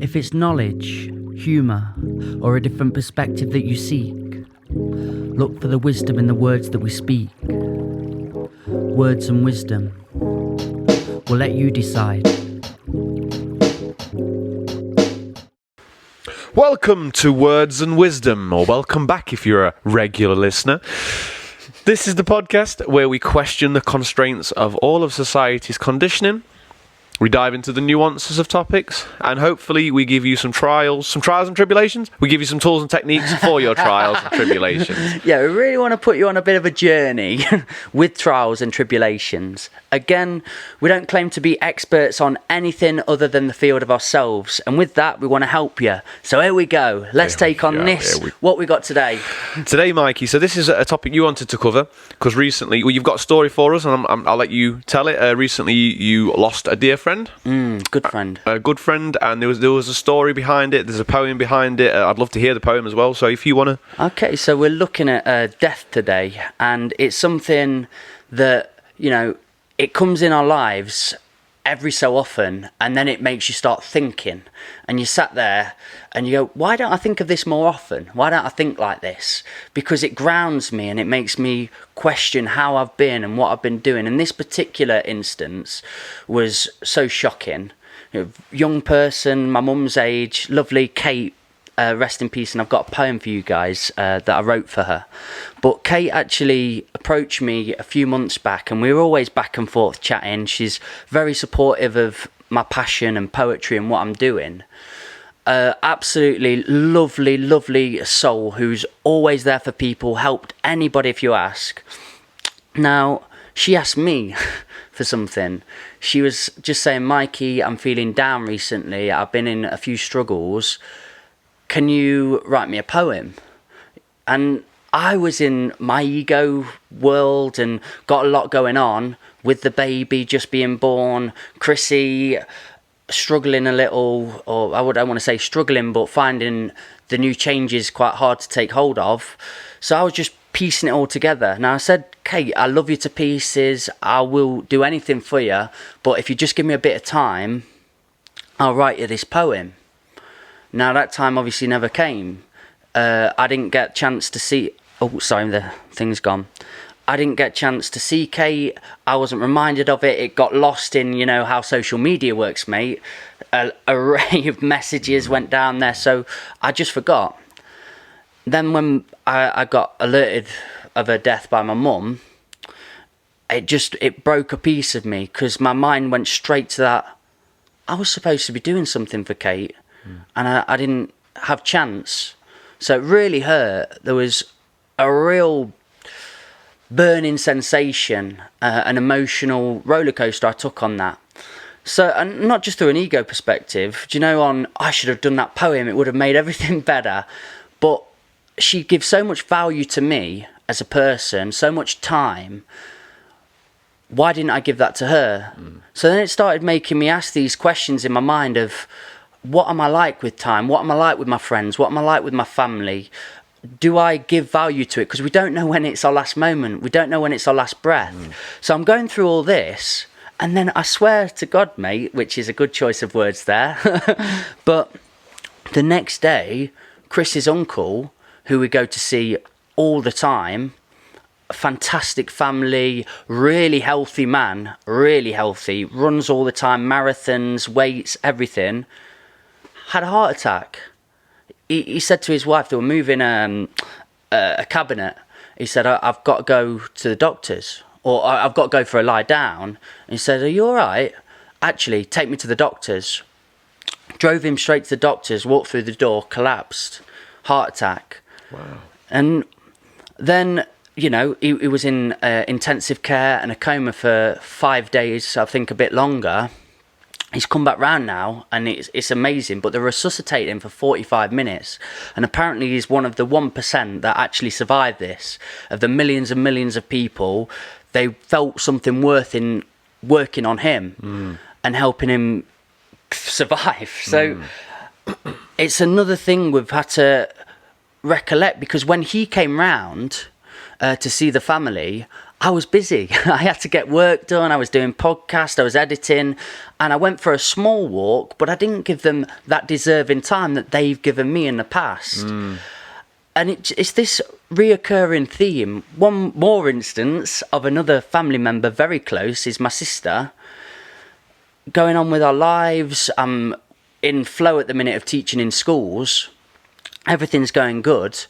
If it's knowledge, humour, or a different perspective that you seek, look for the wisdom in the words that we speak. Words and wisdom. We'll let you decide. Welcome to Words and Wisdom, or welcome back if you're a regular listener. This is the podcast where we question the constraints of all of society's conditioning. We dive into the nuances of topics, and hopefully we give you some trials and tribulations. We give you some tools and techniques for your trials and tribulations. Yeah, we really want to put you on a bit of a journey with trials and tribulations. Again, we don't claim to be experts on anything other than the field of ourselves, and with that, we want to help you. So here we go. Let's take on this. What we got today? Today, Mikey, so this is a topic you wanted to cover, because recently, you've got a story for us, and I'll let you tell it. Recently, you lost a dear friend. Good friend. A good friend, and there was a story behind it. There's a poem behind it. I'd love to hear the poem as well. So if you want to. Okay, so we're looking at death today, and it's something that, it comes in our lives every so often, and then it makes you start thinking, and you sat there and you go, why don't I think of this more often? Why don't I think like this? Because it grounds me and it makes me question how I've been and what I've been doing. And this particular instance was so shocking. Young person, my mum's age, lovely Kate, rest in peace, and I've got a poem for you guys that I wrote for her. But Kate actually approached me a few months back, and we were always back and forth chatting. She's very supportive of my passion and poetry and what I'm doing. Absolutely lovely soul who's always there for people, helped anybody if you ask. Now, she asked me for something. She was just saying, Mikey, I'm feeling down recently. I've been in a few struggles. Can you write me a poem? And I was in my ego world and got a lot going on with the baby just being born, Chrissy struggling a little, or I don't want to say struggling, but finding the new changes quite hard to take hold of. So I was just piecing it all together. Now I said, Kate, I love you to pieces. I will do anything for you, but if you just give me a bit of time, I'll write you this poem. Now that time obviously never came. I didn't get a chance to see... Oh, sorry, the thing's gone. I didn't get a chance to see Kate. I wasn't reminded of it. It got lost in, how social media works, mate. An array of messages went down there, so I just forgot. Then when I got alerted of her death by my mum, it broke a piece of me, because my mind went straight to that. I was supposed to be doing something for Kate. And I didn't have chance. So it really hurt. There was a real burning sensation, an emotional roller coaster I took on that. So, and not just through an ego perspective, I should have done that poem, it would have made everything better. But she gives so much value to me as a person, so much time. Why didn't I give that to her? So then it started making me ask these questions in my mind of, what am I like with time? What am I like with my friends? What am I like with my family? Do I give value to it? Because we don't know when it's our last moment. We don't know when it's our last breath. So I'm going through all this, and then I swear to God, mate, which is a good choice of words there, but the next day, Chris's uncle, who we go to see all the time, a fantastic family, really healthy man, really healthy, runs all the time, marathons, weights, everything, had a heart attack. He said to his wife, they were moving a cabinet. He said, I've got to go to the doctors, or I've got to go for a lie down. And he said, are you all right? Actually, take me to the doctors. Drove him straight to the doctors, walked through the door, collapsed, heart attack. Wow. And then, he was in intensive care and a coma for 5 days, I think a bit longer. He's come back round now, and it's amazing, but they're resuscitating him for 45 minutes. And apparently he's one of the 1% that actually survived this. Of the millions and millions of people, they felt something worth in working on him and helping him survive. So it's another thing we've had to recollect, because when he came round to see the family, I was busy. I had to get work done. I was doing podcasts, I was editing, and I went for a small walk, but I didn't give them that deserving time that they've given me in the past. And it's this reoccurring theme. One more instance of another family member very close is my sister. Going on with our lives. I'm in flow at the minute of teaching in schools. Everything's going good.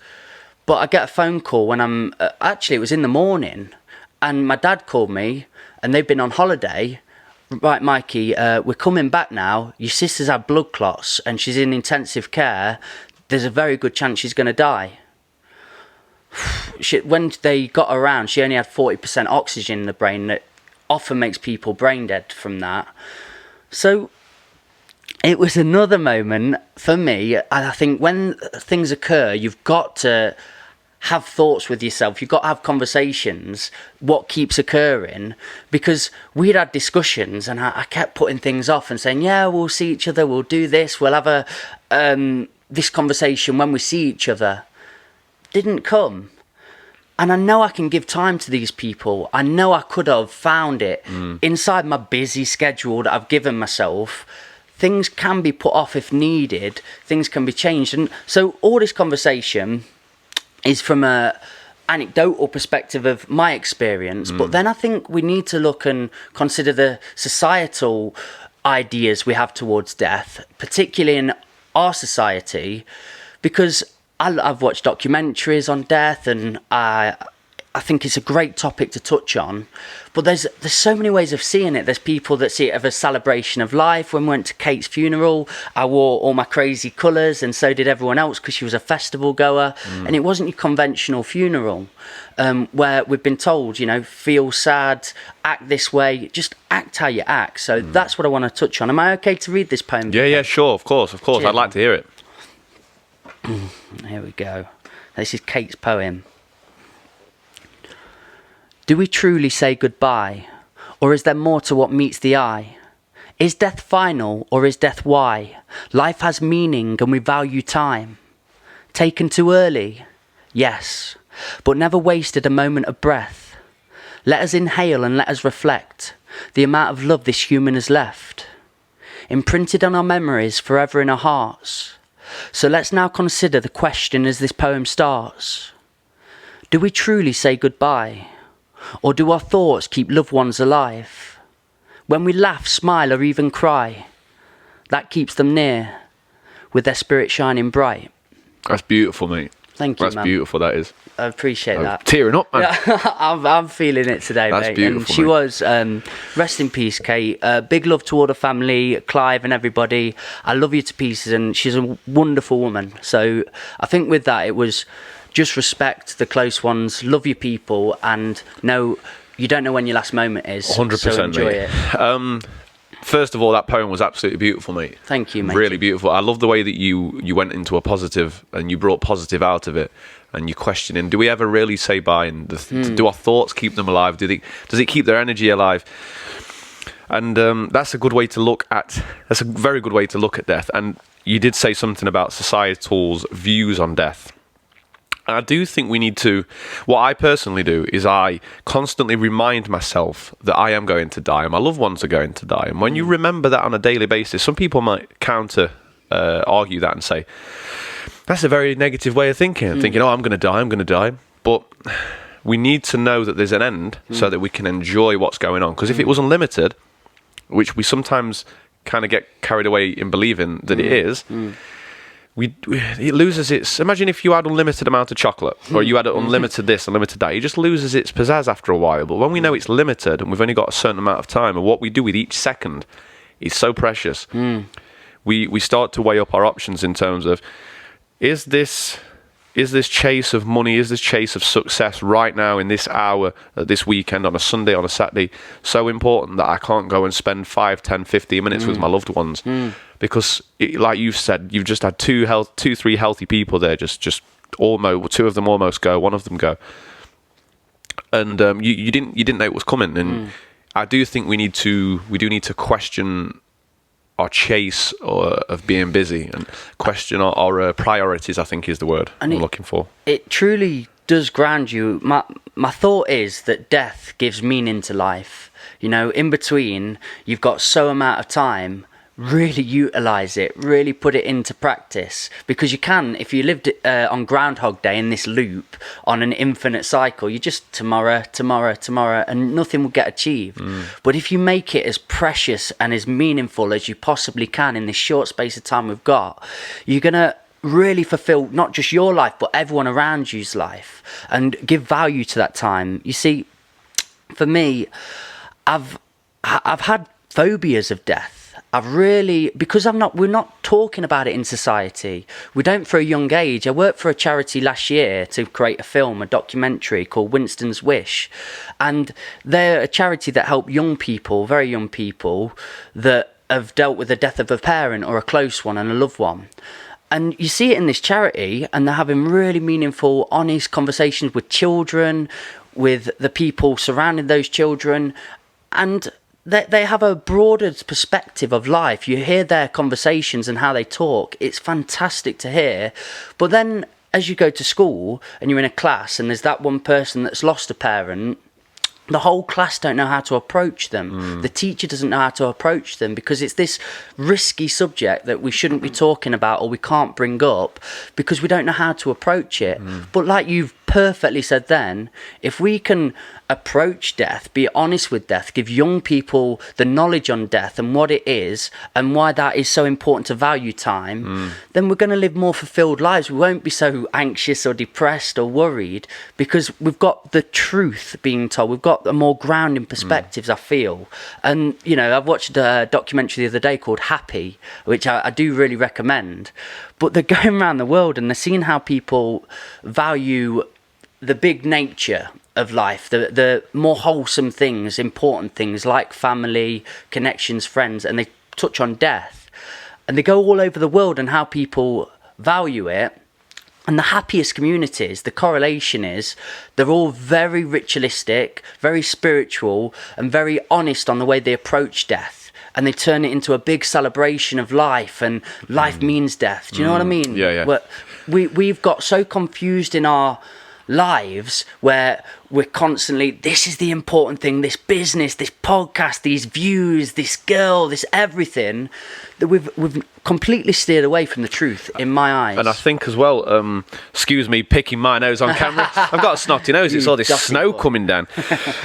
But I get a phone call when I'm... actually, it was in the morning. And my dad called me, and they've been on holiday. Right, Mikey, we're coming back now. Your sister's had blood clots, and she's in intensive care. There's a very good chance she's going to die. When they got around, she only had 40% oxygen in the brain. That often makes people brain dead from that. So it was another moment for me. And I think when things occur, you've got to have thoughts with yourself. You've got to have conversations. What keeps occurring? Because we'd had discussions, and I kept putting things off and saying, yeah, we'll see each other. We'll do this. We'll have this conversation when we see each other. Didn't come. And I know I can give time to these people. I know I could have found it inside my busy schedule that I've given myself. Things can be put off if needed. Things can be changed. And so all this conversation is from a anecdotal perspective of my experience. But then I think we need to look and consider the societal ideas we have towards death, particularly in our society, because I've watched documentaries on death, and I think it's a great topic to touch on. But there's so many ways of seeing it. There's people that see it as a celebration of life. When we went to Kate's funeral, I wore all my crazy colours, and so did everyone else, because she was a festival goer. And it wasn't your conventional funeral, where we've been told, feel sad, act this way, just act how you act. So that's what I want to touch on. Am I okay to read this poem? Yeah, sure, of course. Cheers. I'd like to hear it. Here we go. This is Kate's poem. Do we truly say goodbye, or is there more to what meets the eye? Is death final, or is death why? Life has meaning and we value time. Taken too early? Yes, but never wasted a moment of breath. Let us inhale and let us reflect the amount of love this human has left, imprinted on our memories, forever in our hearts. So let's now consider the question as this poem starts. Do we truly say goodbye? Or do our thoughts keep loved ones alive? When we laugh, smile, or even cry, that keeps them near, with their spirit shining bright. That's beautiful, mate. Thank you, man. That's beautiful, that is. I appreciate that. Tearing up, man. I'm feeling it today, That's mate. beautiful, And she mate. was, rest in peace, Kate. Big love to all the family, Clive and everybody. I love you to pieces, and she's a wonderful woman. So I think with that, it was just respect the close ones, love your people, and know you don't know when your last moment is. 100%, so enjoy mate. it. First of all, that poem was absolutely beautiful, mate. Thank you, mate. Really beautiful. I love the way that you went into a positive, and you brought positive out of it, and you questioning, do we ever really say bye? And do our thoughts keep them alive? Does it keep their energy alive? And that's a good way to look at. That's a very good way to look at death. And you did say something about societal's views on death. And I do think we need to, what I personally do is I constantly remind myself that I am going to die and my loved ones are going to die. And when you remember that on a daily basis, some people might argue that and say, that's a very negative way of thinking. Thinking, I'm going to die. But we need to know that there's an end so that we can enjoy what's going on. Because if it was unlimited, which we sometimes kind of get carried away in believing that it is, it loses its... Imagine if you had unlimited amount of chocolate, or you had unlimited this, unlimited that. It just loses its pizzazz after a while. But when we know it's limited and we've only got a certain amount of time, and what we do with each second is so precious, we start to weigh up our options in terms of, is this chase of money, is this chase of success right now in this hour, this weekend, on a Sunday, on a Saturday, so important that I can't go and spend 5, 10, 15 minutes with my loved ones? Because, like you've said, you've just had two, three healthy people there, just almost, two of them almost go, one of them go. And you didn't know it was coming. And I do think we do need to question our chase of being busy, and question our priorities, I think is the word I'm looking for. It truly does ground you. My thought is that death gives meaning to life. You know, in between, you've got so amount of time. Really utilize it, really put it into practice, because you can, if you lived on Groundhog Day in this loop on an infinite cycle, you just tomorrow, and nothing will get achieved. But if you make it as precious and as meaningful as you possibly can in this short space of time we've got, you're gonna really fulfill not just your life but everyone around you's life, and give value to that time. You see, for me, I've had phobias of death. Because we're not talking about it in society. We don't for a young age. I worked for a charity last year to create a documentary called Winston's Wish. And they're a charity that help young people, very young people, that have dealt with the death of a parent or a close one and a loved one. And you see it in this charity, and they're having really meaningful, honest conversations with children, with the people surrounding those children. And they have a broader perspective of life. You hear their conversations and how they talk. It's fantastic to hear. But then as you go to school and you're in a class and there's that one person that's lost a parent, the whole class don't know how to approach them. The teacher doesn't know how to approach them, because it's this risky subject that we shouldn't be talking about, or we can't bring up because we don't know how to approach it. But like you've perfectly said then, if we can approach death, be honest with death, give young people the knowledge on death and what it is and why that is so important to value time, then we're going to live more fulfilled lives. We won't be so anxious or depressed or worried, because we've got the truth being told. We've got a more grounding perspectives, I feel. And, you know, I've watched a documentary the other day called Happy, which I do really recommend. But they're going around the world and they're seeing how people value the big nature of life, the more wholesome things, important things like family, connections, friends, and they touch on death. And they go all over the world and how people value it. And the happiest communities, the correlation is they're all very ritualistic, very spiritual, and very honest on the way they approach death. And they turn it into a big celebration of life, and life means death. Do you know what I mean? Yeah. We've got so confused in our lives where we're constantly, this is the important thing, this business, this podcast, these views, this girl, this everything, that we've completely steered away from the truth in my eyes. And I think as well, excuse me picking my nose on camera, I've got a snotty nose, it's all this snow coming down.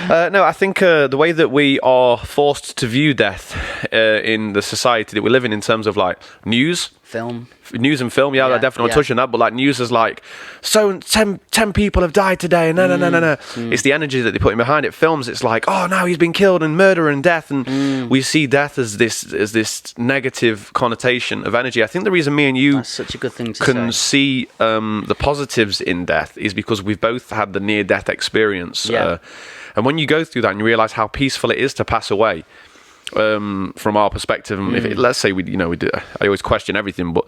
No, I think the way that we are forced to view death in the society that we live in terms of like news and film, yeah, I definitely want to touch on that, but like news is like, so 10 people have died today, no. It's the energy that they put in behind it. Films, it's like, oh, now he's been killed, and murder and death, and we see death as this negative connotation of energy. I think the reason me and you That's such a good thing to can see the positives in death is because we've both had the near-death experience. And when you go through that and you realise how peaceful it is to pass away, from our perspective, let's say I always question everything, but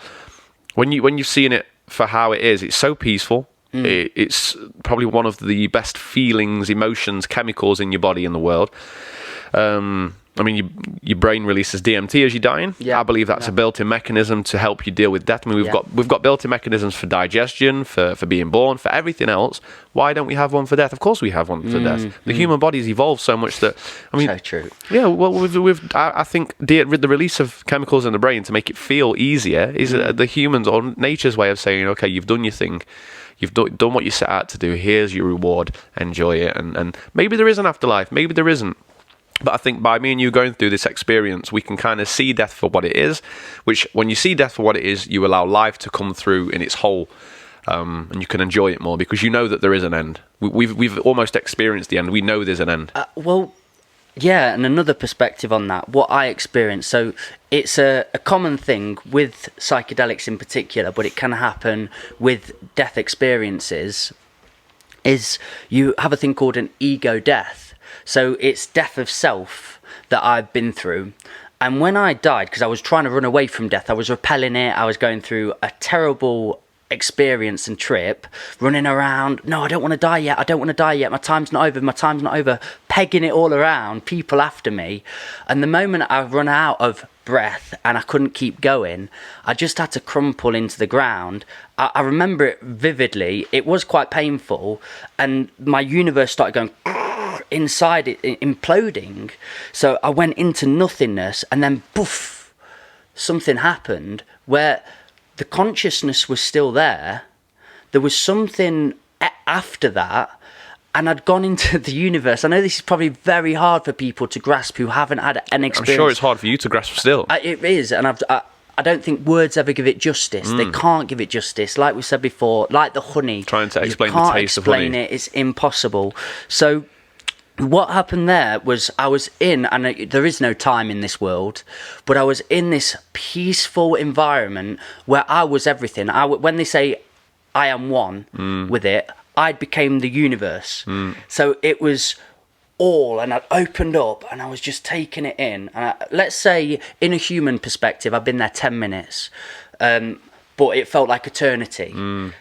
when you've seen it for how it is, it's so peaceful. It's probably one of the best feelings, emotions, chemicals in your body in the world. I mean, your brain releases DMT as you're dying. I believe that's a built-in mechanism to help you deal with death. I mean, we've got built-in mechanisms for digestion, for being born, for everything else. Why don't we have one for death? Of course we have one for death. The human body's evolved so much that, I mean, so true. Yeah, well, I think the release of chemicals in the brain to make it feel easier is the humans or nature's way of saying, okay, you've done your thing. You've done what you set out to do. Here's your reward. Enjoy it. And maybe there is an afterlife. Maybe there isn't. But I think by me and you going through this experience, we can kind of see death for what it is, which when you see death for what it is, you allow life to come through in its whole, and you can enjoy it more because you know that there is an end. We've almost experienced the end. We know there's an end. Yeah, and another perspective on that, what I experienced. So it's a common thing with psychedelics in particular, but it can happen with death experiences, is you have a thing called an ego death. So it's death of self that I've been through. And when I died, because I was trying to run away from death, I was repelling it, I was going through a terrible experience and trip, running around, no, I don't want to die yet, my time's not over, pegging it all around, people after me. And the moment I run out of breath and I couldn't keep going, I just had to crumple into the ground. I remember it vividly. It was quite painful, and my universe started going inside it, imploding. So I went into nothingness, and then poof, something happened where the consciousness was still there. There was something after that, and I'd gone into the universe. I know this is probably very hard for people to grasp who haven't had an experience. I'm sure it's hard for you to grasp still. It is, and I don't think words ever give it justice. They can't give it justice. Like we said before, like the honey. Trying to explain the taste of honey. You can't explain it. It's impossible. So what happened there was I was in, and there is no time in this world, but I was in this peaceful environment where I was everything. When they say I am one with it, I became the universe. So it was all, and I'd opened up and I was just taking it in. Let's say in a human perspective, I've been there 10 minutes, but it felt like eternity.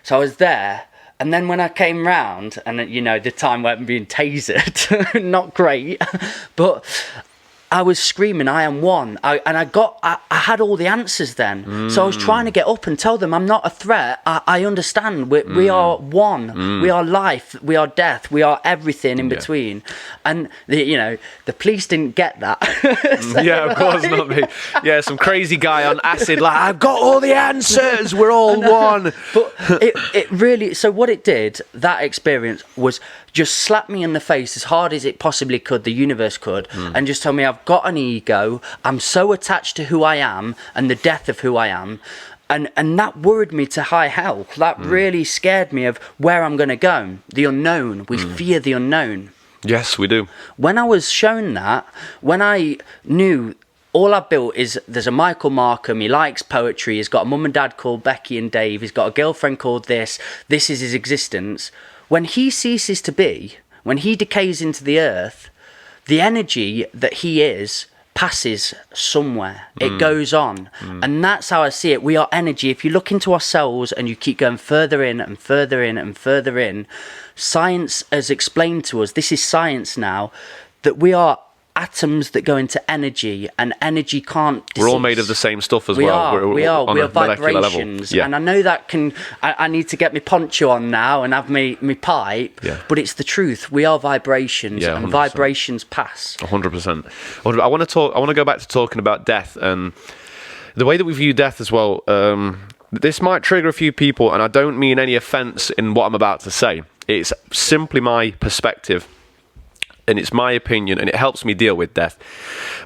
So I was there. And then when I came round, and the time where I'm being tasered, not great, but I was screaming, I am one. I had all the answers then. So I was trying to get up and tell them I'm not a threat. I understand. We are one. We are life. We are death. We are everything in between. And the police didn't get that. So, yeah, of course not me. Yeah, some crazy guy on acid like, I've got all the answers. We're all one. But it really, so what it did, that experience, was just slap me in the face as hard as it possibly could, the universe could, and just tell me I've got an ego, I'm so attached to who I am and the death of who I am, and that worried me to high hell. That really scared me of where I'm going to go, the unknown. We fear the unknown. Yes, we do. When I was shown that, when I knew all I built is, there's a Michael Markham, he likes poetry, he's got a mum and dad called Becky and Dave, he's got a girlfriend called this is his existence. When he ceases to be, when he decays into the earth, the energy that he is passes somewhere. It goes on. And that's how I see it. We are energy. If you look into ourselves and you keep going further in and further in and further in, science has explained to us, this is science now, that we are atoms that go into energy, and energy can't cease. We're all made of the same stuff as we well. Are, we are vibrations. Yeah. And I know that I need to get my poncho on now and have my pipe, but it's the truth. We are vibrations, and 100%. vibrations pass. 100%. I want to go back to talking about death and the way that we view death as well. This might trigger a few people, and I don't mean any offense in what I'm about to say. It's simply my perspective, and it's my opinion, and it helps me deal with death.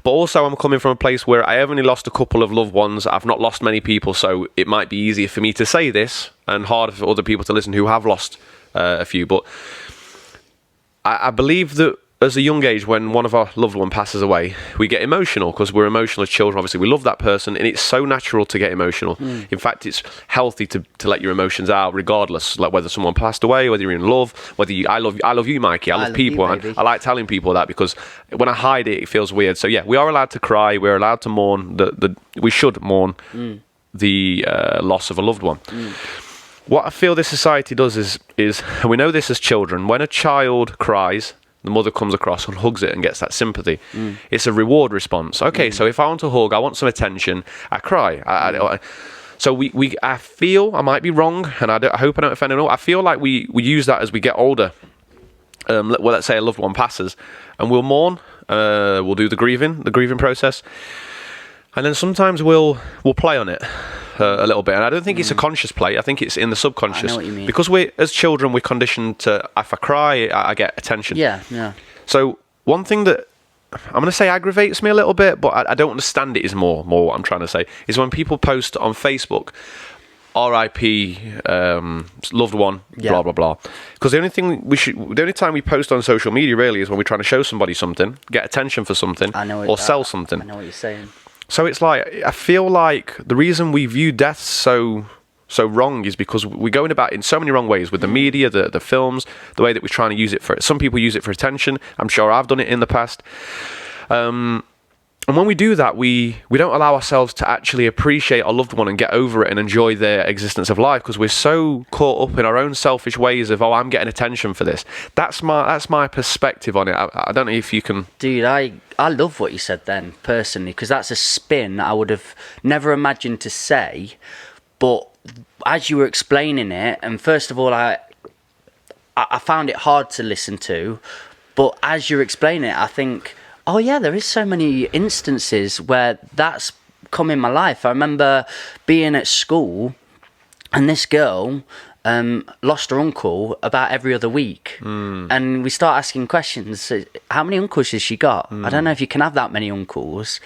But also, I'm coming from a place where I have only lost a couple of loved ones. I've not lost many people, so it might be easier for me to say this and harder for other people to listen who have lost a few. But I believe that as a young age, when one of our loved one passes away, we get emotional because we're emotional as children. Obviously, we love that person, and it's so natural to get emotional. In fact, it's healthy to let your emotions out, regardless, like whether someone passed away, whether you're in love, I love you, Mikey. I love people, you, and I like telling people that, because when I hide it, it feels weird. So yeah, we are allowed to cry. We're allowed to mourn. We should mourn the loss of a loved one. What I feel this society does is, and we know this as children, when a child cries, the mother comes across and hugs it and gets that sympathy. It's a reward response. Okay, so if I want a hug, I want some attention, I cry. So I feel, I might be wrong, and I hope I don't offend anyone. I feel like we use that as we get older. Let's say a loved one passes, and we'll mourn. We'll do the grieving process, and then sometimes we'll play on it a little bit. And I don't think it's a conscious play. I think it's in the subconscious. I know what you mean. Because as children, we're conditioned to, if I cry, I get attention. Yeah. So one thing that I'm going to say aggravates me a little bit, but I don't understand it, is more what I'm trying to say, is when people post on Facebook, RIP, loved one, blah, blah, blah. Because the only time we post on social media really is when we're trying to show somebody something, get attention for something, or sell something. I know what you're saying. So it's like, I feel like the reason we view death so wrong is because we're going about it in so many wrong ways with the media, the films, the way that we're trying to use it for it. Some people use it for attention. I'm sure I've done it in the past. And when we do that, we don't allow ourselves to actually appreciate our loved one and get over it and enjoy their existence of life, because we're so caught up in our own selfish ways of, oh, I'm getting attention for this. That's my perspective on it. I don't know if you can... Dude, I love what you said then, personally, because that's a spin I would have never imagined to say. But as you were explaining it, and first of all, I found it hard to listen to, but as you're explaining it, I think... Oh yeah, there is so many instances where that's come in my life. I remember being at school and this girl lost her uncle about every other week. And we start asking questions. How many uncles has she got? I don't know if you can have that many uncles.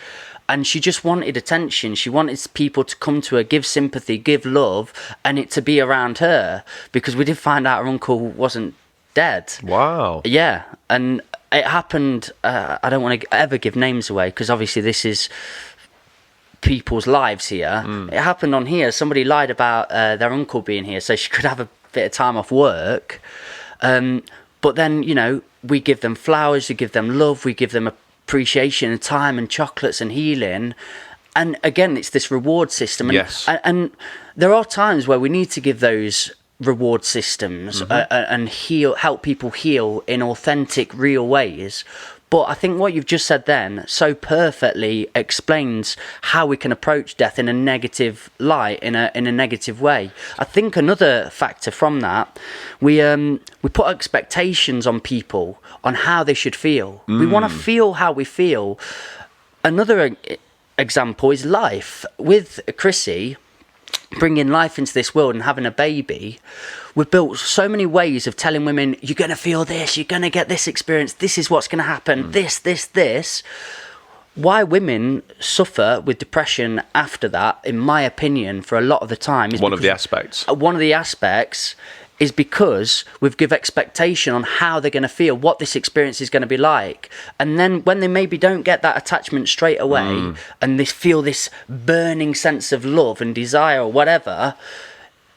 And she just wanted attention. She wanted people to come to her, give sympathy, give love, and it to be around her, because we did find out her uncle wasn't dead. Wow. Yeah, and it happened, I don't want to ever give names away, because obviously this is people's lives here. It happened on here. Somebody lied about their uncle being here so she could have a bit of time off work. But then, you know, we give them flowers, we give them love, we give them appreciation and time and chocolates and healing. And again, it's this reward system. And, yes. And there are times where we need to give those reward systems and help people heal in authentic, real ways. But I think what you've just said then so perfectly explains how we can approach death in a negative light, in a negative way. I think another factor from that, we put expectations on people on how they should feel. We want to feel how we feel. Another example is life. With Chrissy bringing life into this world and having a baby, we've built so many ways of telling women, you're going to feel this, you're going to get this experience, this is what's going to happen, this. Why women suffer with depression after that, in my opinion, for a lot of the time, is one of the aspects is because we've give expectation on how they're going to feel, what this experience is going to be like. And then when they maybe don't get that attachment straight away and they feel this burning sense of love and desire or whatever,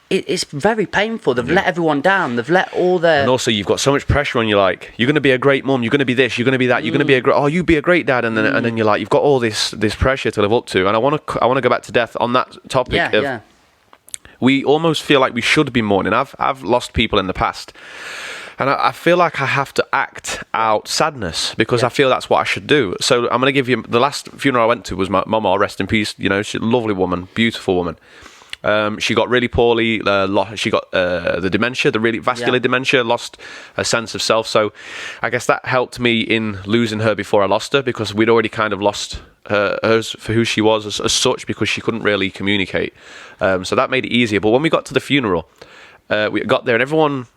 it's very painful. They've let everyone down. They've let all their... And also, you've got so much pressure on you, like, you're going to be a great mum, you're going to be this, you're going to be that, you're going to be a great... Oh, you be a great dad. And then you're like, you've got all this pressure to live up to. And I want to go back to death on that topic of... We almost feel like we should be mourning. I've lost people in the past, and I feel like I have to act out sadness because I feel that's what I should do. So I'm going to give you... The last funeral I went to was my mama, rest in peace. You know, she's a lovely woman, beautiful woman. She got really poorly. She got the dementia, the really vascular dementia, lost a sense of self. So I guess that helped me in losing her before I lost her, because we'd already kind of lost her for who she was as such, because she couldn't really communicate. So that made it easier. But when we got to the funeral, we got there and everyone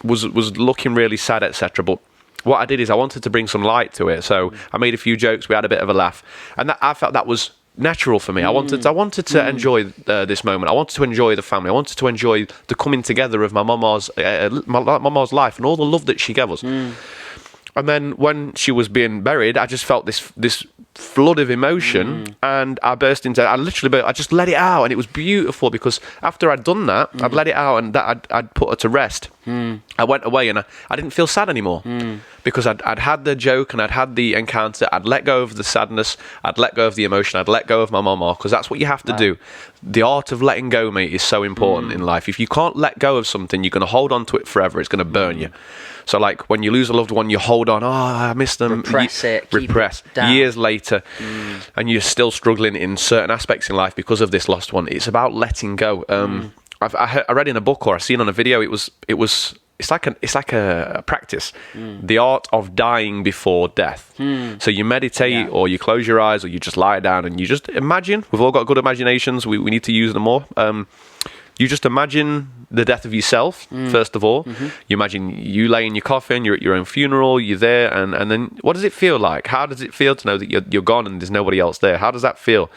was looking really sad, etc. But what I did is I wanted to bring some light to it. So I made a few jokes. We had a bit of a laugh, and I felt that was natural for me. I wanted to enjoy this moment. I wanted to enjoy the family. I wanted to enjoy the coming together of my mama's life and all the love that she gave us. And then when she was being buried, I just felt this flood of emotion, and I just let it out, and it was beautiful, because after I'd done that, I'd let it out, and that I'd put her to rest. I went away, and I didn't feel sad anymore, because I'd had the joke, and I'd had the encounter. I'd let go of the sadness, I'd let go of the emotion, I'd let go of my mama, because that's what you have to do. The art of letting go, mate, is so important in life. If you can't let go of something, you're going to hold on to it forever. It's going to burn you. So, like, when you lose a loved one, you hold on. Oh, I miss them. Repress. Years later, and you're still struggling in certain aspects in life because of this lost one. It's about letting go. I read in a book, or I seen on a video. It's like a practice, the art of dying before death. So you meditate, or you close your eyes, or you just lie down and you just imagine. We've all got good imaginations. We need to use them more. You just imagine the death of yourself, first of all. You imagine you lay in your coffin, you're at your own funeral, you're there, and then what does it feel like? How does it feel to know that you're gone and there's nobody else there? How does that feel?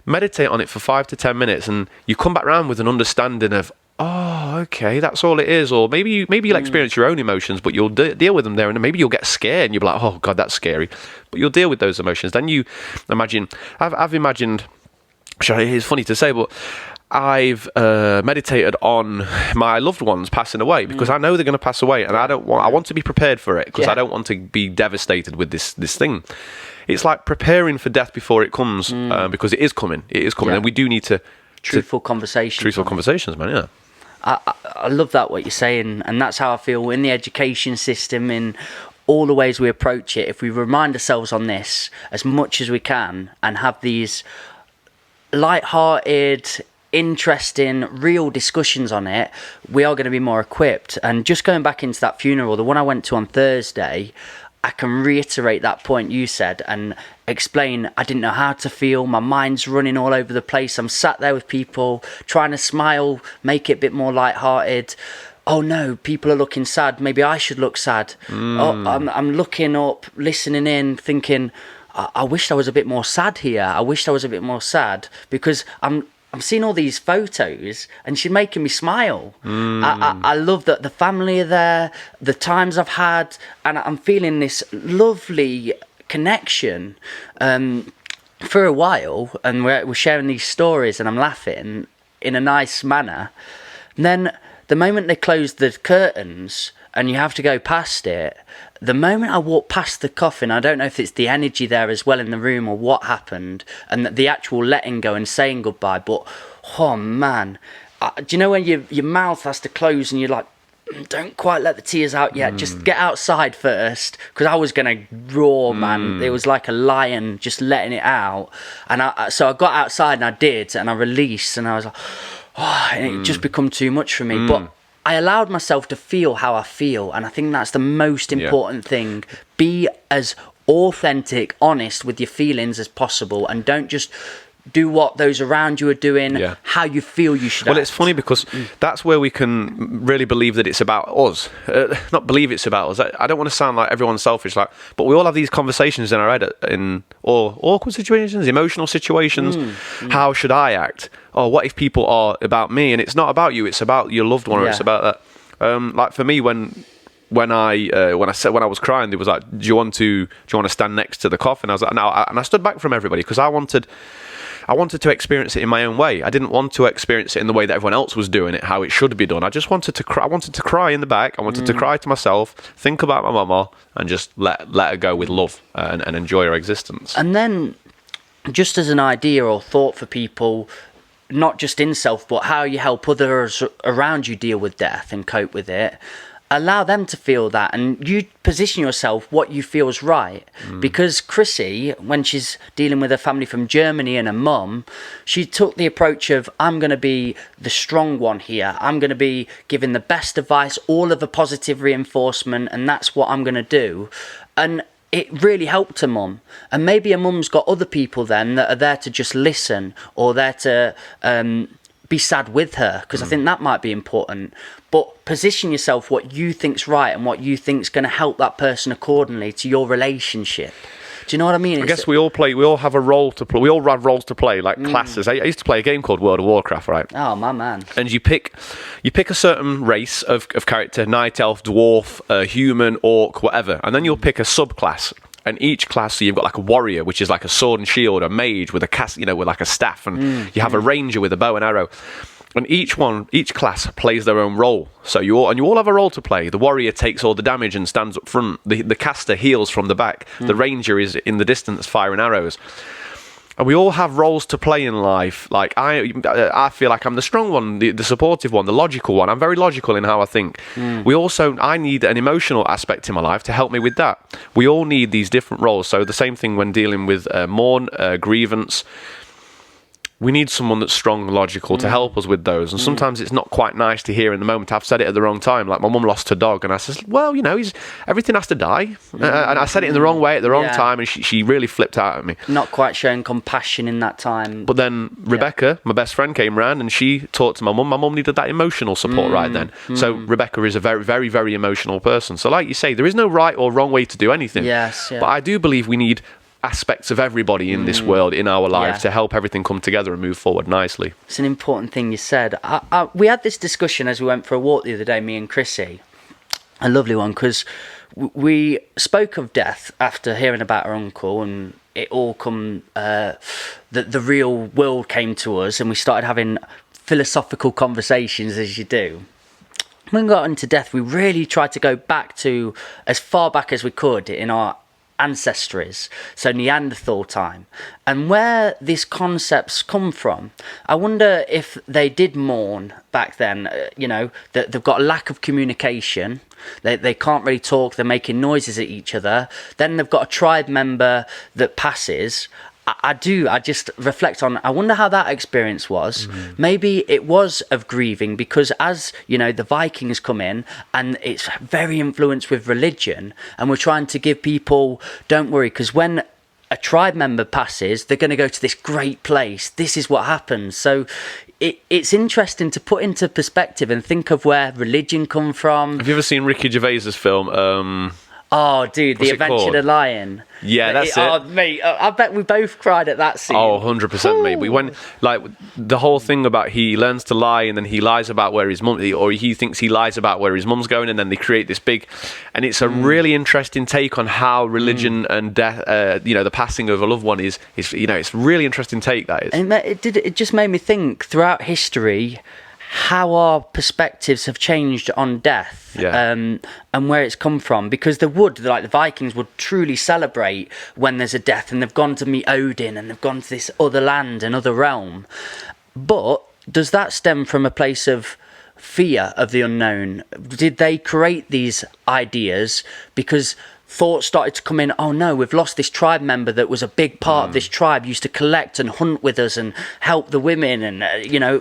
Meditate on it for 5 to 10 minutes, and you come back around with an understanding of, oh, okay, that's all it is. Or maybe you'll experience your own emotions, but you'll deal with them there, and maybe you'll get scared, and you'll be like, oh, God, that's scary. But you'll deal with those emotions. Then you imagine... I've imagined... It's funny to say, but... I've meditated on my loved ones passing away, because I know they're going to pass away, and I want to be prepared for it, because I don't want to be devastated with this thing. it's like preparing for death before it comes, because it is coming. It is coming, and we do need to truthful conversations. Truthful conversations, man. Yeah. I love that, what you're saying, and that's how I feel in the education system, in all the ways we approach it. If we remind ourselves on this as much as we can and have these light-hearted, interesting, real discussions on it, we are going to be more equipped. And just going back into that funeral, the one I went to on Thursday, I can reiterate that point you said and explain I didn't know how to feel. My mind's running all over the place. I'm sat there with people trying to smile, make it a bit more lighthearted. Oh no, people are looking sad. Maybe I should look sad. Oh, I'm looking up, listening in, thinking, I wish I was a bit more sad here. I wish I was a bit more sad, because I'm seeing all these photos and she's making me smile. I love that the family are there, the times I've had, and I'm feeling this lovely connection for a while, and we're sharing these stories and I'm laughing in a nice manner. And then the moment they close the curtains and you have to go past it, the moment I walk past the coffin, I don't know if it's the energy there as well in the room or what happened, and the actual letting go and saying goodbye, but oh man, do you know when your mouth has to close and you're like, don't quite let the tears out yet, just get outside first, because I was gonna roar, man. It was like a lion just letting it out, and so I got outside and I did, and I released, and I was like, oh, and it just become too much for me. But I allowed myself to feel how I feel, and I think that's the most important thing. Be as authentic, honest with your feelings as possible, and don't just do what those around you are doing, how you feel you should act. It's funny because that's where we can really believe that it's about us. Not believe it's about us. I don't want to sound like everyone's selfish, but we all have these conversations in our head in awkward situations, emotional situations. How should I act? Or what if people are about me? And it's not about you, it's about your loved one, or it's about that. Like for me, when I was crying, they was like, do you want to stand next to the coffin? I was like, no, and I stood back from everybody because I wanted to experience it in my own way. I didn't want to experience it in the way that everyone else was doing it, how it should be done. I just wanted to cry. I wanted to cry in the back. I wanted to cry to myself, think about my mama, and just let her go with love and enjoy her existence. And then, just as an idea or thought for people, not just in self, but how you help others around you deal with death and cope with it, allow them to feel that, and you position yourself what you feel is right. Because Chrissy, when she's dealing with her family from Germany and her mum, she took the approach of, I'm going to be the strong one here. I'm going to be giving the best advice, all of the positive reinforcement, and that's what I'm going to do. And it really helped her mum. And maybe her mum's got other people then that are there to just listen, or there to be sad with her, because I think that might be important. But position yourself what you think's right and what you think's going to help that person accordingly to your relationship. Do you know what I mean? I guess we all have a role to play. We all have roles to play, like classes. I used to play a game called World of Warcraft, right? Oh, my man. And you pick a certain race of character: night elf, dwarf, human, orc, whatever. And then you'll pick a subclass. And each class, so you've got like a warrior, which is like a sword and shield, a mage with a cast, with like a staff, and you have a ranger with a bow and arrow. And each class plays their own role. So you all have a role to play. The warrior takes all the damage and stands up front. The caster heals from the back. The ranger is in the distance firing arrows. And we all have roles to play in life. Like I feel like I'm the strong one, the supportive one, the logical one. I'm very logical in how I think. I need an emotional aspect in my life to help me with that. We all need these different roles. So the same thing when dealing with mourn, grievance. We need someone that's strong and logical to help us with those. And sometimes it's not quite nice to hear in the moment. I've said it at the wrong time. Like my mum lost her dog, and I says, well, everything has to die. And I said it in the wrong way at the wrong time, and she really flipped out at me. Not quite showing compassion in that time. But then Rebecca, my best friend, came round and she talked to my mum. My mum needed that emotional support right then. So Rebecca is a very, very, very emotional person. So like you say, there is no right or wrong way to do anything. Yes, yeah. But I do believe we need aspects of everybody in this world, in our life, to help everything come together and move forward nicely. It's an important thing you said. We had this discussion as we went for a walk the other day, me and Chrissy. A lovely one, because we spoke of death after hearing about our uncle, and it all the real world came to us, and we started having philosophical conversations, as you do. When we got into death, we really tried to go back to as far back as we could in our ancestries, so Neanderthal time. And where these concepts come from, I wonder if they did mourn back then, that they've got a lack of communication. They can't really talk, they're making noises at each other. Then they've got a tribe member that passes. I just reflect on, I wonder how that experience was. Maybe it was of grieving, because as the Vikings come in and it's very influenced with religion, and we're trying to give people, don't worry, because when a tribe member passes, they're going to go to this great place. This is what happens. So it's interesting to put into perspective and think of where religion come from. Have you ever seen Ricky Gervais's film? Oh, dude, The Adventure of the Lion. Yeah, that's it. Oh, mate, I bet we both cried at that scene. Oh, 100%, mate. We went, the whole thing about he learns to lie, and then he lies about where his mum, or he thinks he lies about where his mum's going, and then they create this big, and it's a really interesting take on how religion and death, the passing of a loved one is, it's a really interesting take, that is. And it just made me think throughout history how our perspectives have changed on death, and where it's come from, because the Vikings would truly celebrate when there's a death, and they've gone to meet Odin, and they've gone to this other land, another realm. But does that stem from a place of fear of the unknown? Did they create these ideas because thoughts started to come in, oh no, we've lost this tribe member that was a big part of this tribe, used to collect and hunt with us and help the women and,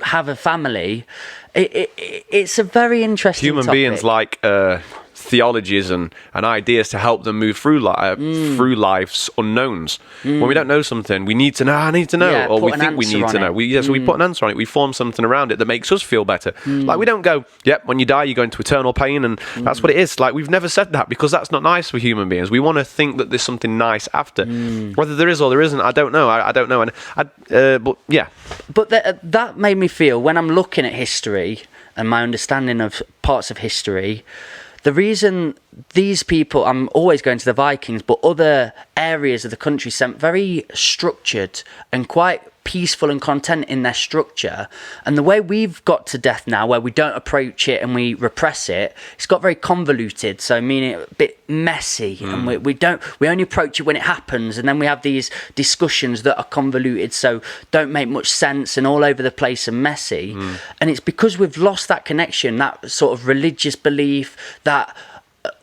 have a family? It's a very interesting Human topic. beings like theologies and ideas to help them move through life's unknowns. When we don't know something, we need to know, I need to know, or we think we need to know. So we put an answer on it, we form something around it that makes us feel better. Like, we don't go, yep, when you die, you go into eternal pain, and that's what it is. Like, we've never said that, because that's not nice for human beings. We want to think that there's something nice after. Whether there is or there isn't, I don't know. I don't know. But yeah. But that made me feel, when I'm looking at history and my understanding of parts of history, the reason these people, I'm always going to the Vikings, but other areas of the country seem very structured and quite peaceful and content in their structure. And the way we've got to death now, where we don't approach it and we repress it, it's got very convoluted, so meaning a bit messy, and we only approach it when it happens, and then we have these discussions that are convoluted, so don't make much sense and all over the place and messy. And it's because we've lost that connection, that sort of religious belief, that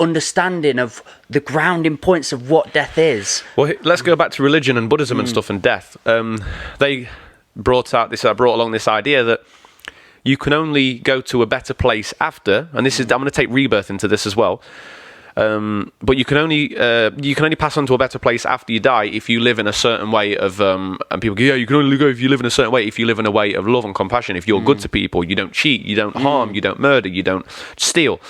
understanding of the grounding points of what death is. Well, let's go back to religion and Buddhism and stuff and death. They brought along this idea that you can only go to a better place after, and this is, I'm going to take rebirth into this as well. But you can only pass on to a better place after you die if you live in a certain way of, and people go, yeah, you can only go if you live in a certain way, if you live in a way of love and compassion, if you're good to people, you don't cheat, you don't harm, you don't murder, you don't steal.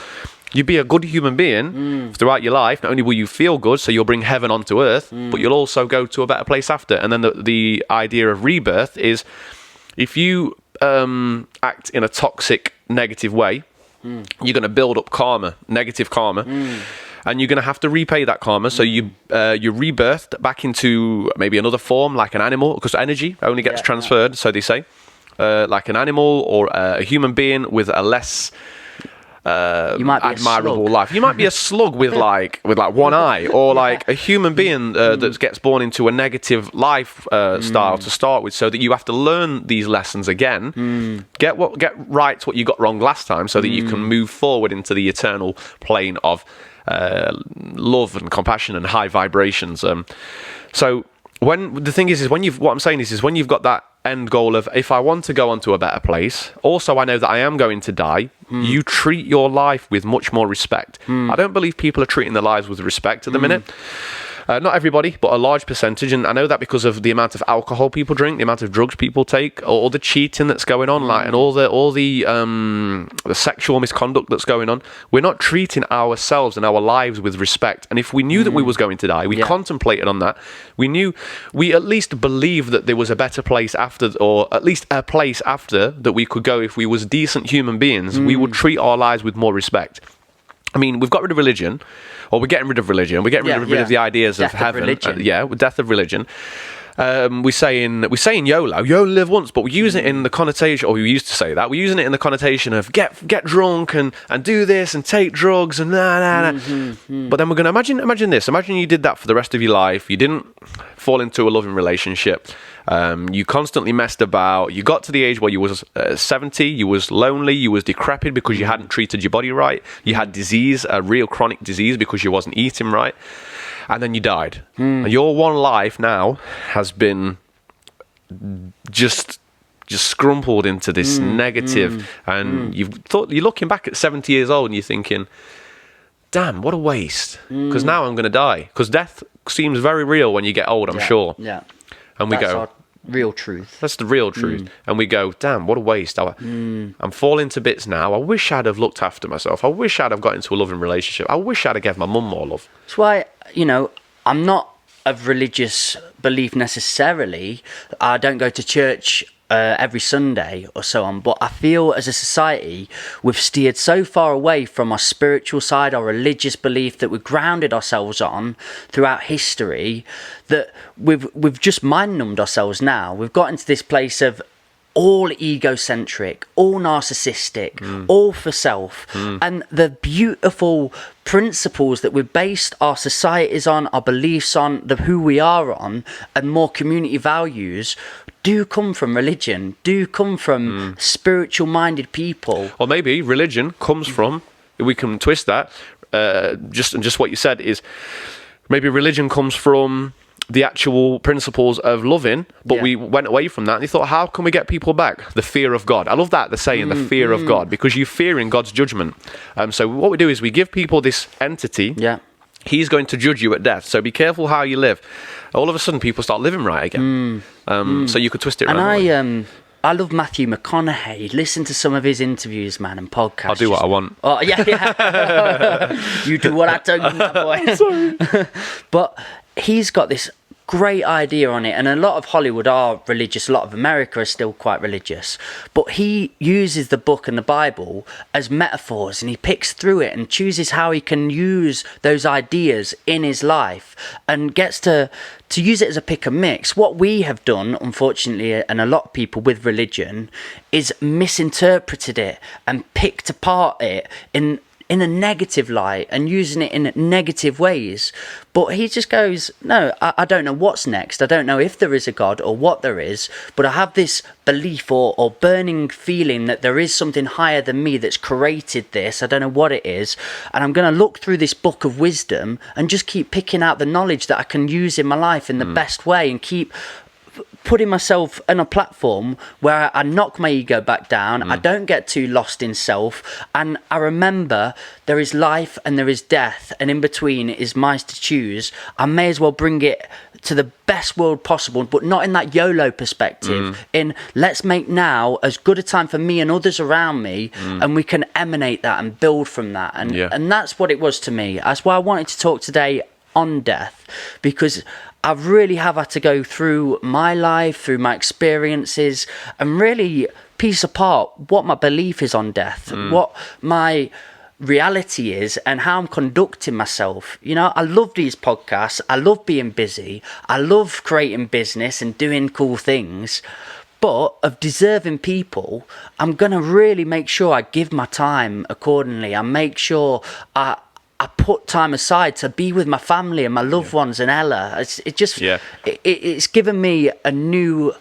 You be a good human being throughout your life. Not only will you feel good, so you'll bring heaven onto earth, but you'll also go to a better place after. And then the idea of rebirth is, if you act in a toxic, negative way, you're going to build up karma, negative karma, and you're going to have to repay that karma. So you're rebirthed back into maybe another form, like an animal, because energy only gets transferred, so they say, like an animal or a human being with a less you might be admirable life. You might be a slug with like one eye, or like a human being that gets born into a negative life style to start with, so that you have to learn these lessons again, get right what you got wrong last time, so that you can move forward into the eternal plane of love and compassion and high vibrations. So when the thing is when you've got that end goal of, if I want to go on to a better place, also I know that I am going to die, you treat your life with much more respect. I don't believe people are treating their lives with respect at the minute. Not everybody, but a large percentage, and I know that because of the amount of alcohol people drink, the amount of drugs people take, all the cheating that's going on, and all the sexual misconduct that's going on. We're not treating ourselves and our lives with respect. And if we knew that we was going to die, we contemplated on that. We at least believed that there was a better place after, or at least a place after that we could go. If we was decent human beings, we would treat our lives with more respect. I mean, we've got rid of religion, or we're getting rid of religion. We're getting rid of the ideas death of heaven. Religion. Death of religion. we say in YOLO, you only live once, but we use it in the connotation, or we used to say that, we're using it in the connotation of get drunk and do this and take drugs and nah. But then we're going to imagine this. Imagine you did that for the rest of your life. You didn't fall into a loving relationship. You constantly messed about. You got to the age where you was 70, you was lonely, you was decrepit because you hadn't treated your body right. You had disease, a real chronic disease because you wasn't eating right. And then you died. And your one life now has been just scrumpled into this negative. And you're looking back at 70 years old and you're thinking, damn, what a waste. Because now I'm going to die. Because death seems very real when you get old, I'm sure. Yeah. And we That's go, our real truth. that's the real truth. And we go, damn, what a waste. I'm falling to bits now. I wish I'd have looked after myself. I wish I'd have got into a loving relationship. I wish I'd have given my mum more love. That's why, I'm not of religious belief necessarily. I don't go to church every Sunday or so on, but I feel as a society we've steered so far away from our spiritual side, our religious belief that we've grounded ourselves on throughout history, that we've just mind-numbed ourselves now. We've got into this place of all egocentric, all narcissistic, all for self. And the beautiful principles that we've based our societies on, our beliefs on, who we are on, and more community values do come from religion, do come from spiritual-minded people. Or maybe religion comes from, we can twist that, just what you said is, maybe religion comes from the actual principles of loving, but we went away from that and you thought, how can we get people back? The fear of God. I love that, the saying, the fear of God, because you fear in God's judgment. So what we do is we give people this entity. Yeah. He's going to judge you at death. So be careful how you live. All of a sudden, people start living right again. So you could twist it around. And I love Matthew McConaughey. Listen to some of his interviews, man, and podcasts. I'll do what I want. Oh, yeah. You do what I tell you, my boy. Sorry. But he's got this great idea on it, and a lot of Hollywood are religious, a lot of America is still quite religious, but he uses the book and the Bible as metaphors, and he picks through it and chooses how he can use those ideas in his life and gets to use it as a pick and mix. What we have done, unfortunately, and a lot of people with religion, is misinterpreted it and picked apart it in a negative light and using it in negative ways. But he just goes, no, I don't know what's next. I don't know if there is a God or what there is, but I have this belief or burning feeling that there is something higher than me that's created this. I don't know what it is. And I'm going to look through this book of wisdom and just keep picking out the knowledge that I can use in my life in the best way, and keep putting myself on a platform where I knock my ego back down. I don't get too lost in self, and I remember there is life and there is death, and in between is mine to choose. I may as well bring it to the best world possible, but not in that YOLO perspective. In let's make now as good a time for me and others around me, and we can emanate that and build from that. And that's what it was to me. That's why I wanted to talk today on death, because I really have had to go through my life, through my experiences, and really piece apart what my belief is on death, what my reality is, and how I'm conducting myself. I love these podcasts. I love being busy. I love creating business and doing cool things. But of deserving people, I'm going to really make sure I give my time accordingly. I make sure I put time aside to be with my family and my loved ones and Ella. It's given me a new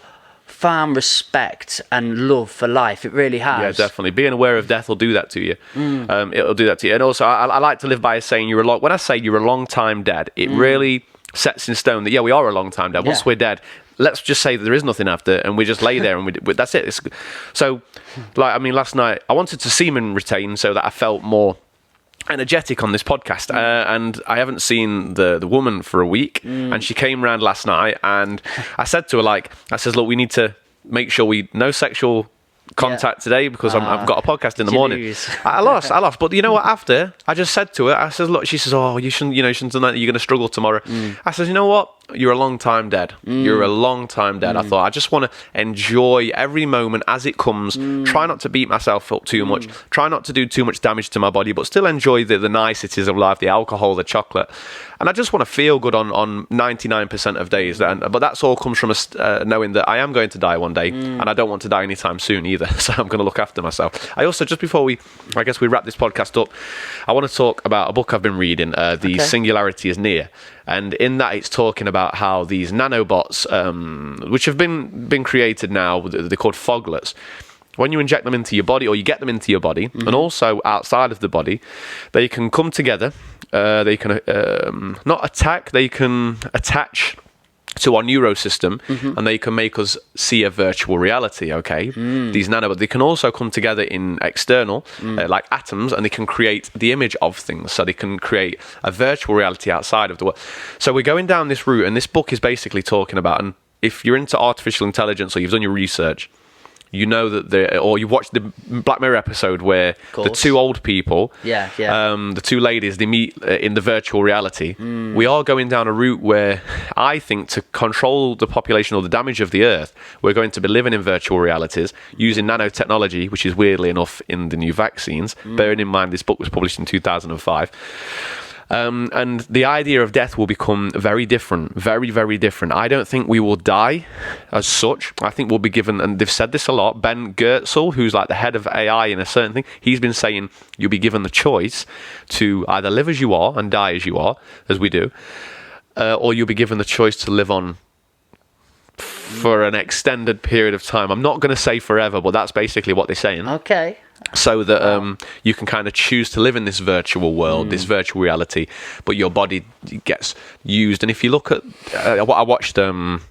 found respect and love for life. It really has. Yeah, definitely. Being aware of death will do that to you. It'll do that to you. And also, I like to live by saying when I say you're a long time dead, it really sets in stone that, we are a long time dead. Once we're dead, let's just say that there is nothing after, and we just lay there and that's it. So, last night, I wanted to semen retain so that I felt more energetic on this podcast, and I haven't seen the woman for a week, and she came round last night, and I said to her, I says, look, we need to make sure no sexual contact today, because I've got a podcast in the morning. I lost, but you know what, after I just said to her, I says, look, she says, oh, you shouldn't have done that, you're going to struggle tomorrow. I says, you know what, you're a long time dead. You're a long time dead. I thought, I just want to enjoy every moment as it comes. Try not to beat myself up too much. Try not to do too much damage to my body, but still enjoy the niceties of life, the alcohol, the chocolate. And I just want to feel good on 99% of days. But that's all comes from knowing that I am going to die one day, and I don't want to die anytime soon either. So I'm going to look after myself. I also, just before we wrap this podcast up, I want to talk about a book I've been reading, The Singularity is Near. And in that, it's talking about how these nanobots, which have been created now, they're called foglets. When you inject them into your body, or you get them into your body, and also outside of the body, they can come together. They can not attack, they can attach to our neurosystem, and they can make us see a virtual reality, okay? These nanobots, they can also come together in external, like atoms, and they can create the image of things, so they can create a virtual reality outside of the world. So we're going down this route, and this book is basically talking about, and if you're into artificial intelligence or you've done your research, you know that or you watched the Black Mirror episode where the two old people, the two ladies, they meet in the virtual reality. We are going down a route where I think to control the population or the damage of the Earth, we're going to be living in virtual realities using nanotechnology, which is weirdly enough in the new vaccines. Bearing in mind this book was published in 2005. And the idea of death will become very different, very, very different. I don't think we will die as such. I think we'll be given, and they've said this a lot, Ben Goertzel, who's like the head of AI in a certain thing, he's been saying you'll be given the choice to either live as you are and die as you are, as we do, or you'll be given the choice to live on for an extended period of time. I'm not going to say forever, but that's basically what they're saying. Okay. So that you can kind of choose to live in this virtual world, this virtual reality, but your body gets used. And if you look at what I watched, The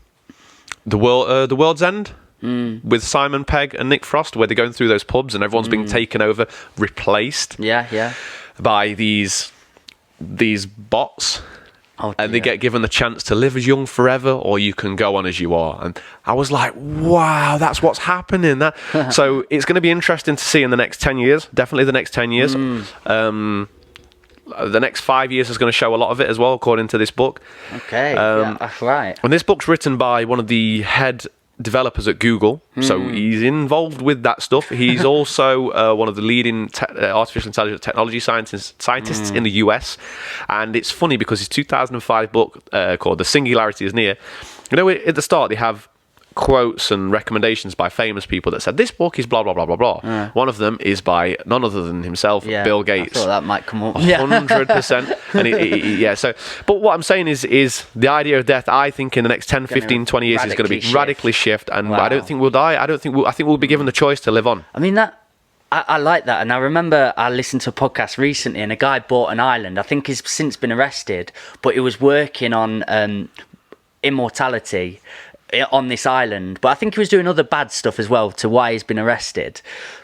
World's End with Simon Pegg and Nick Frost, where they're going through those pubs and everyone's being taken over, replaced by these bots. And they get given the chance to live as young forever, or you can go on as you are. And I was like, wow, that's what's happening. So it's going to be interesting to see in the next 10 years, definitely the next 10 years. The next 5 years is going to show a lot of it as well, according to this book. Okay, that's right. And this book's written by one of the head developers at Google, so he's involved with that stuff. He's also one of the leading artificial intelligence technology scientists in the US, and it's funny because his 2005 book called The Singularity is Near, you know, at the start they have quotes and recommendations by famous people that said this book is blah blah blah blah blah. One of them is by none other than himself, Bill Gates. I thought that might come up. 100%. And so, but what I'm saying is the idea of death, I think in the next 10, 15, 20 years is going to be radically shift, and I don't think we'll die. I think we'll be given the choice to live on. I mean, I like that. And I remember I listened to a podcast recently, and a guy bought an island. I think he's since been arrested, but he was working on immortality on this island, but I think he was doing other bad stuff as well to why he's been arrested.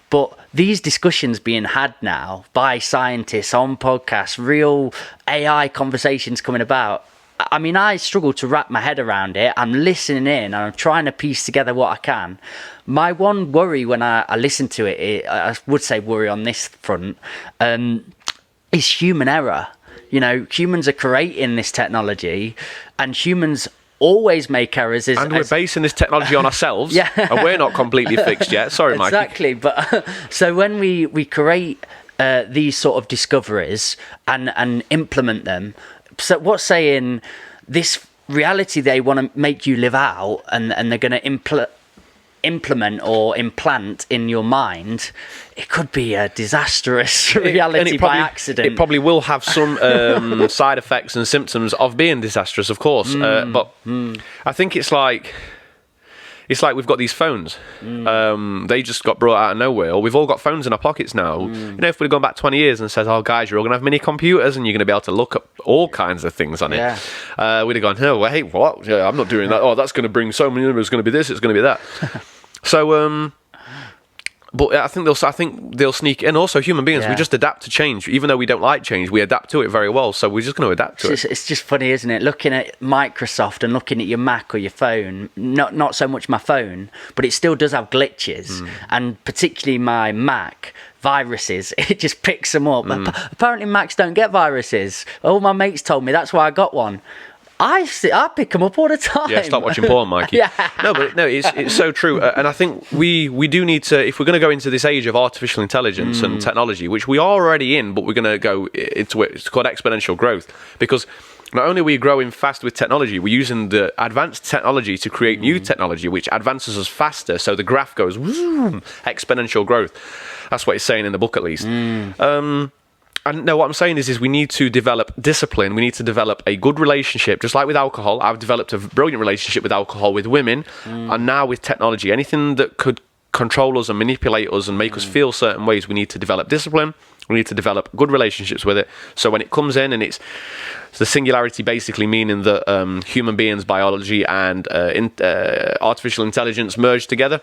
But these discussions being had now by scientists on podcasts, real AI conversations coming about, I mean, I struggle to wrap my head around it. I'm listening in and I'm trying to piece together what I can. My one worry when I listen to it, I would say worry on this front, is human error. You know, humans are creating this technology, and humans always make errors. And we're basing this technology on ourselves, and we're not completely fixed yet. Sorry, Mike. Exactly, but so when we create these sort of discoveries and implement them, so what's saying this reality they want to make you live out, and they're going to implement or implant in your mind, it could be a disastrous reality by accident. It probably will have some side effects and symptoms of being disastrous, of course. But I think it's like we've got these phones. They just got brought out of nowhere. Or we've all got phones in our pockets now. You know, if we'd gone back 20 years and said, oh, guys, you're all going to have mini computers and you're going to be able to look up all kinds of things on it, we'd have gone, oh, wait, what? Yeah, I'm not doing that. Oh, that's going to bring so many numbers. It's going to be this, it's going to be that. So, but I think they'll sneak in. Also, human beings, we just adapt to change. Even though we don't like change, we adapt to it very well. So we're just going to adapt to it. It's just funny, isn't it? Looking at Microsoft and looking at your Mac or your phone. Not so much my phone, but it still does have glitches. And particularly my Mac, viruses, it just picks them up. Apparently Macs don't get viruses. All my mates told me, that's why I got one. I pick them up all the time. Yeah, stop watching porn, Mikey. Yeah. No, it's so true. And I think we do need to, if we're going to go into this age of artificial intelligence and technology, which we are already in, but we're going to go into it. It's called exponential growth, because not only are we growing fast with technology, we're using the advanced technology to create new technology, which advances us faster. So the graph goes exponential growth. That's what it's saying in the book, at least. And no, what I'm saying is we need to develop discipline. We need to develop a good relationship, just like with alcohol. I've developed a brilliant relationship with alcohol, with women, and now with technology. Anything that could control us and manipulate us and make us feel certain ways, we need to develop discipline. We need to develop good relationships with it. So when it comes in, and it's the singularity, basically meaning that human beings, biology, and artificial intelligence merge together.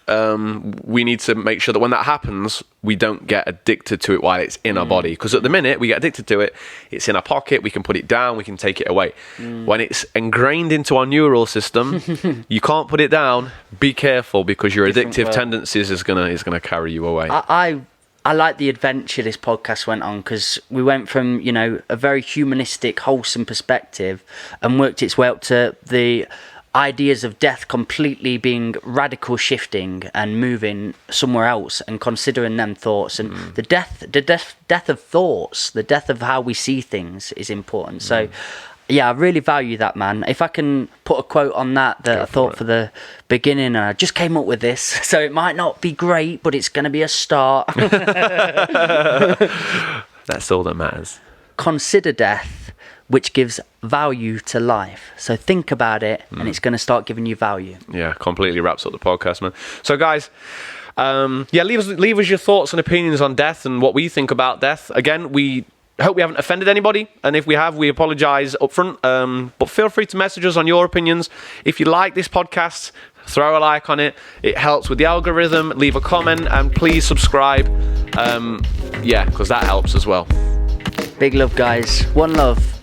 We need to make sure that when that happens, we don't get addicted to it while it's in our body. Because at the minute, we get addicted to it, it's in our pocket, we can put it down, we can take it away. When it's ingrained into our neural system, you can't put it down. Be careful, because your addictive tendencies is gonna carry you away. I like the adventure this podcast went on, because we went from, a very humanistic, wholesome perspective and worked its way up to the ideas of death completely being radical shifting and moving somewhere else, and considering them thoughts, and the death of thoughts, the death of how we see things is important. So yeah, I really value that, man. If I can put a quote on that I thought for the beginning, and I just came up with this, so it might not be great, but it's going to be a start. That's all that matters. Consider death, which gives value to life. So think about it, and it's going to start giving you value. Yeah, completely wraps up the podcast, man. So guys, leave us your thoughts and opinions on death and what we think about death. Again, we hope we haven't offended anybody, and if we have, we apologise up front. But feel free to message us on your opinions. If you like this podcast, throw a like on it. It helps with the algorithm. Leave a comment, and please subscribe. Because that helps as well. Big love, guys. One love.